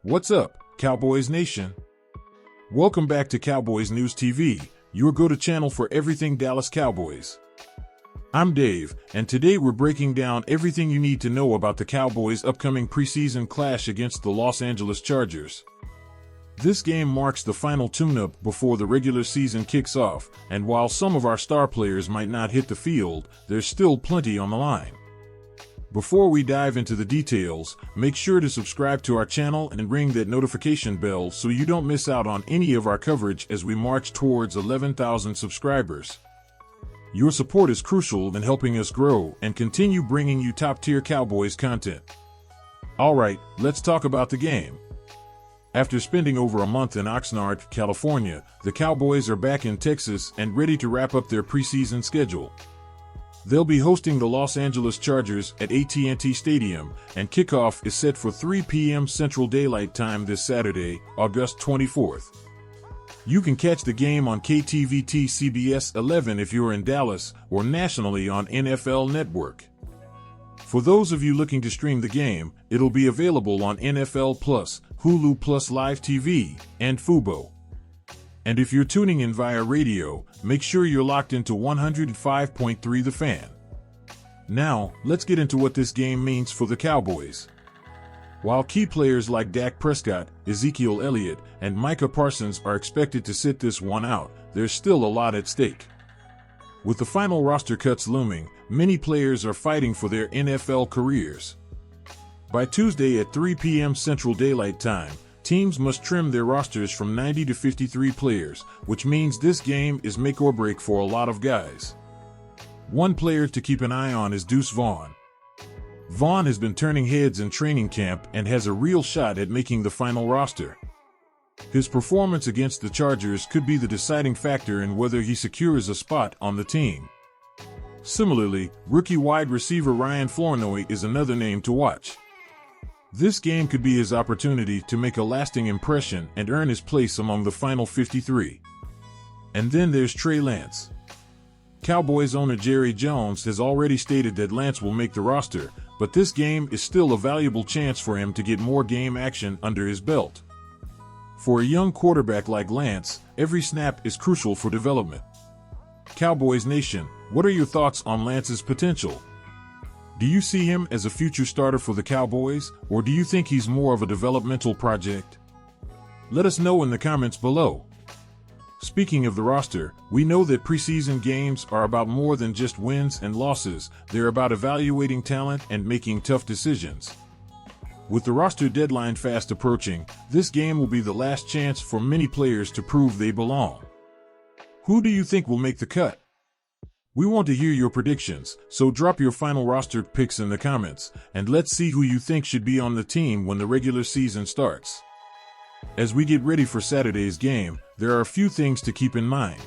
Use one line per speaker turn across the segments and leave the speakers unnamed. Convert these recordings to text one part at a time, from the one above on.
What's up, Cowboys Nation? Welcome back to Cowboys News TV, your go-to channel for everything Dallas Cowboys. I'm Dave, and today we're breaking down everything you need to know about the Cowboys' upcoming preseason clash against the Los Angeles Chargers. This game marks the final tune-up before the regular season kicks off, and while some of our star players might not hit the field, there's still plenty on the line. Before we dive into the details, make sure to subscribe to our channel and ring that notification bell so you don't miss out on any of our coverage as we march towards 11,000 subscribers. Your support is crucial in helping us grow and continue bringing you top-tier Cowboys content. Alright, let's talk about the game. After spending over a month in Oxnard, California, the Cowboys are back in Texas and ready to wrap up their preseason schedule. They'll be hosting the Los Angeles Chargers at AT&T Stadium, and kickoff is set for 3 p.m. Central Daylight Time this Saturday, August 24th. You can catch the game on KTVT CBS 11 if you're in Dallas, or nationally on NFL Network. For those of you looking to stream the game, it'll be available on NFL Plus, Hulu Plus Live TV, and Fubo. And if you're tuning in via radio, make sure you're locked into 105.3 The Fan. Now, let's get into what this game means for the Cowboys. While key players like Dak Prescott, Ezekiel Elliott, and Micah Parsons are expected to sit this one out, there's still a lot at stake. With the final roster cuts looming, many players are fighting for their NFL careers. By Tuesday at 3 p.m. Central Daylight Time, teams must trim their rosters from 90 to 53 players, which means this game is make or break for a lot of guys. One player to keep an eye on is Deuce Vaughn. Vaughn has been turning heads in training camp and has a real shot at making the final roster. His performance against the Chargers could be the deciding factor in whether he secures a spot on the team. Similarly, rookie wide receiver Ryan Flournoy is another name to watch. This game could be his opportunity to make a lasting impression and earn his place among the final 53. And then there's Trey Lance. Cowboys owner Jerry Jones has already stated that Lance will make the roster, but this game is still a valuable chance for him to get more game action under his belt. For a young quarterback like Lance, every snap is crucial for development. Cowboys Nation, what are your thoughts on Lance's potential? Do you see him as a future starter for the Cowboys, or do you think he's more of a developmental project? Let us know in the comments below. Speaking of the roster, we know that preseason games are about more than just wins and losses. They're about evaluating talent and making tough decisions. With the roster deadline fast approaching, this game will be the last chance for many players to prove they belong. Who do you think will make the cut? We want to hear your predictions, so drop your final roster picks in the comments, and let's see who you think should be on the team when the regular season starts. As we get ready for Saturday's game, there are a few things to keep in mind.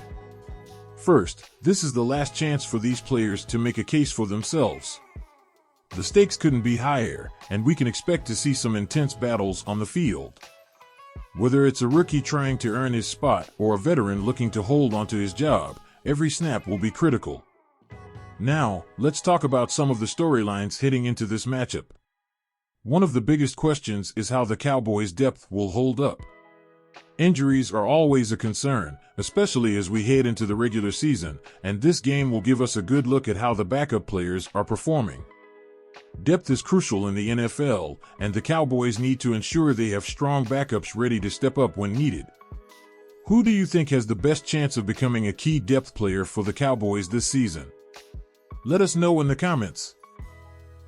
First, this is the last chance for these players to make a case for themselves. The stakes couldn't be higher, and we can expect to see some intense battles on the field. Whether it's a rookie trying to earn his spot or a veteran looking to hold onto his job, every snap will be critical. Now, let's talk about some of the storylines heading into this matchup. One of the biggest questions is how the Cowboys' depth will hold up. Injuries are always a concern, especially as we head into the regular season, and this game will give us a good look at how the backup players are performing. Depth is crucial in the NFL, and the Cowboys need to ensure they have strong backups ready to step up when needed. Who do you think has the best chance of becoming a key depth player for the Cowboys this season? Let us know in the comments.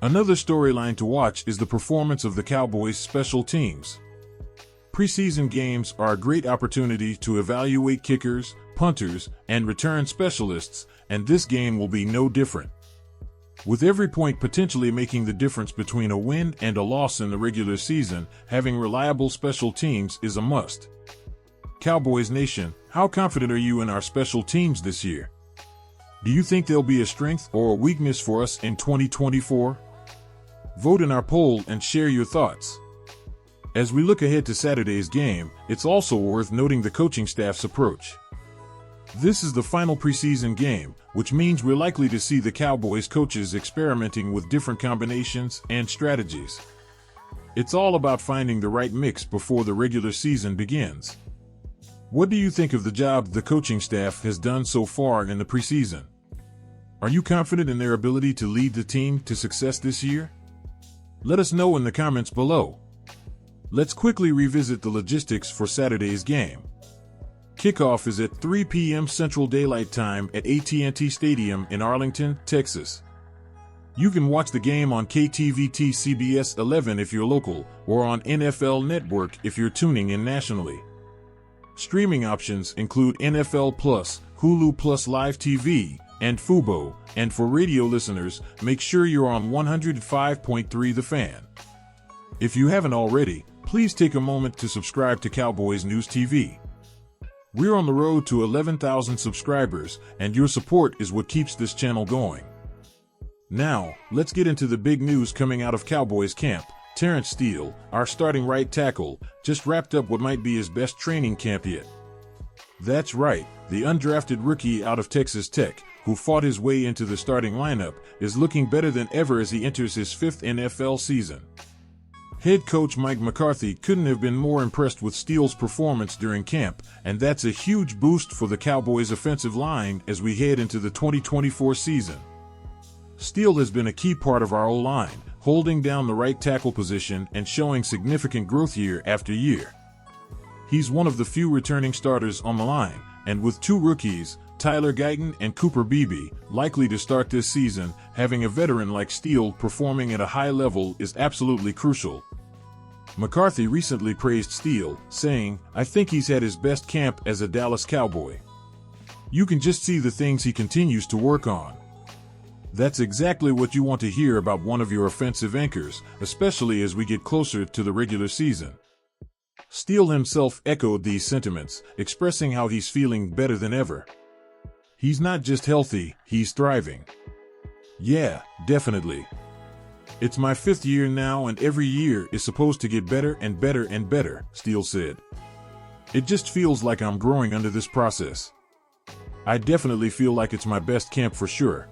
Another storyline to watch is the performance of the Cowboys' special teams. Preseason games are a great opportunity to evaluate kickers, punters, and return specialists, and this game will be no different. With every point potentially making the difference between a win and a loss in the regular season, having reliable special teams is a must. Cowboys Nation, how confident are you in our special teams this year? Do you think they'll be a strength or a weakness for us in 2024? Vote in our poll and share your thoughts. As we look ahead to Saturday's game, it's also worth noting the coaching staff's approach. This is the final preseason game, which means we're likely to see the Cowboys coaches experimenting with different combinations and strategies. It's all about finding the right mix before the regular season begins. What do you think of the job the coaching staff has done so far in the preseason? Are you confident in their ability to lead the team to success this year? Let us know in the comments below. Let's quickly revisit the logistics for Saturday's game. Kickoff is at 3 p.m. Central Daylight Time at AT&T Stadium in Arlington, Texas. You can watch the game on KTVT CBS 11 if you're local, or on NFL Network if you're tuning in nationally. Streaming options include NFL Plus, Hulu Plus Live TV, and Fubo, and for radio listeners, make sure you're on 105.3 The Fan. If you haven't already, please take a moment to subscribe to Cowboys News TV. We're on the road to 11,000 subscribers, and your support is what keeps this channel going. Now, let's get into the big news coming out of Cowboys camp. Terrence Steele, our starting right tackle, just wrapped up what might be his best training camp yet. That's right, the undrafted rookie out of Texas Tech, who fought his way into the starting lineup, is looking better than ever as he enters his 5th NFL season. Head coach Mike McCarthy couldn't have been more impressed with Steele's performance during camp, and that's a huge boost for the Cowboys' offensive line as we head into the 2024 season. Steele has been a key part of our O-line, holding down the right tackle position and showing significant growth year after year. He's one of the few returning starters on the line, and with two rookies, Tyler Guyton and Cooper Beebe, likely to start this season, having a veteran like Steele performing at a high level is absolutely crucial. McCarthy recently praised Steele, saying, "I think he's had his best camp as a Dallas Cowboy. You can just see the things he continues to work on." That's exactly what you want to hear about one of your offensive anchors, especially as we get closer to the regular season. Steele himself echoed these sentiments, expressing how he's feeling better than ever. He's not just healthy, he's thriving. "Yeah, definitely. It's my 5th year now, and every year is supposed to get better and better and better," Steele said. "It just feels like I'm growing under this process. I definitely feel like it's my best camp for sure."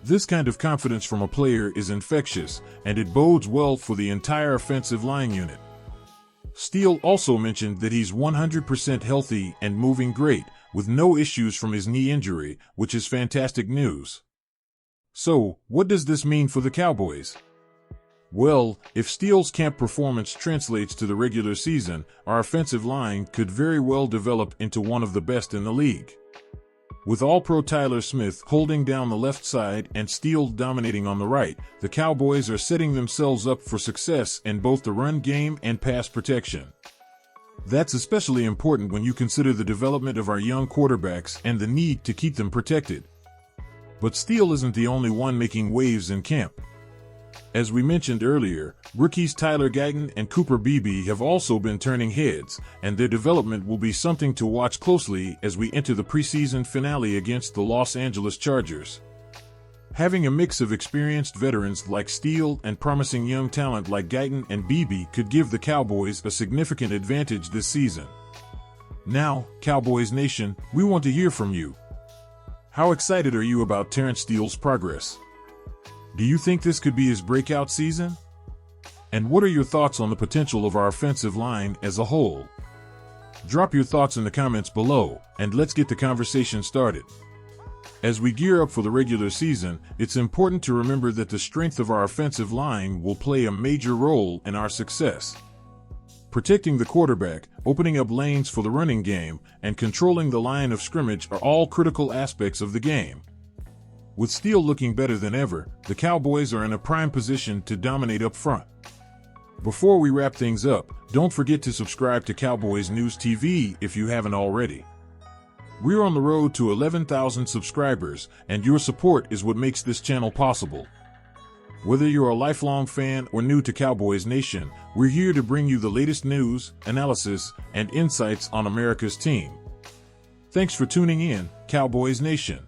This kind of confidence from a player is infectious, and it bodes well for the entire offensive line unit. Steele also mentioned that he's 100% healthy and moving great, with no issues from his knee injury, which is fantastic news. So, what does this mean for the Cowboys? Well, if Steele's camp performance translates to the regular season, our offensive line could very well develop into one of the best in the league. With All-Pro Tyler Smith holding down the left side and Steele dominating on the right, the Cowboys are setting themselves up for success in both the run game and pass protection. That's especially important when you consider the development of our young quarterbacks and the need to keep them protected. But Steele isn't the only one making waves in camp. As we mentioned earlier, rookies Tyler Guyton and Cooper Beebe have also been turning heads, and their development will be something to watch closely as we enter the preseason finale against the Los Angeles Chargers. Having a mix of experienced veterans like Steele and promising young talent like Guyton and Beebe could give the Cowboys a significant advantage this season. Now, Cowboys Nation, we want to hear from you. How excited are you about Terrence Steele's progress? Do you think this could be his breakout season? And what are your thoughts on the potential of our offensive line as a whole? Drop your thoughts in the comments below, and let's get the conversation started. As we gear up for the regular season, it's important to remember that the strength of our offensive line will play a major role in our success. Protecting the quarterback, opening up lanes for the running game, and controlling the line of scrimmage are all critical aspects of the game. With Steele looking better than ever, the Cowboys are in a prime position to dominate up front. Before we wrap things up, don't forget to subscribe to Cowboys News TV if you haven't already. We're on the road to 11,000 subscribers, and your support is what makes this channel possible. Whether you're a lifelong fan or new to Cowboys Nation, we're here to bring you the latest news, analysis, and insights on America's team. Thanks for tuning in, Cowboys Nation.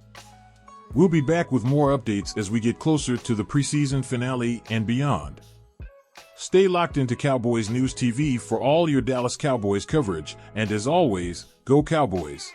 We'll be back with more updates as we get closer to the preseason finale and beyond. Stay locked into Cowboys News TV for all your Dallas Cowboys coverage, and as always, go Cowboys!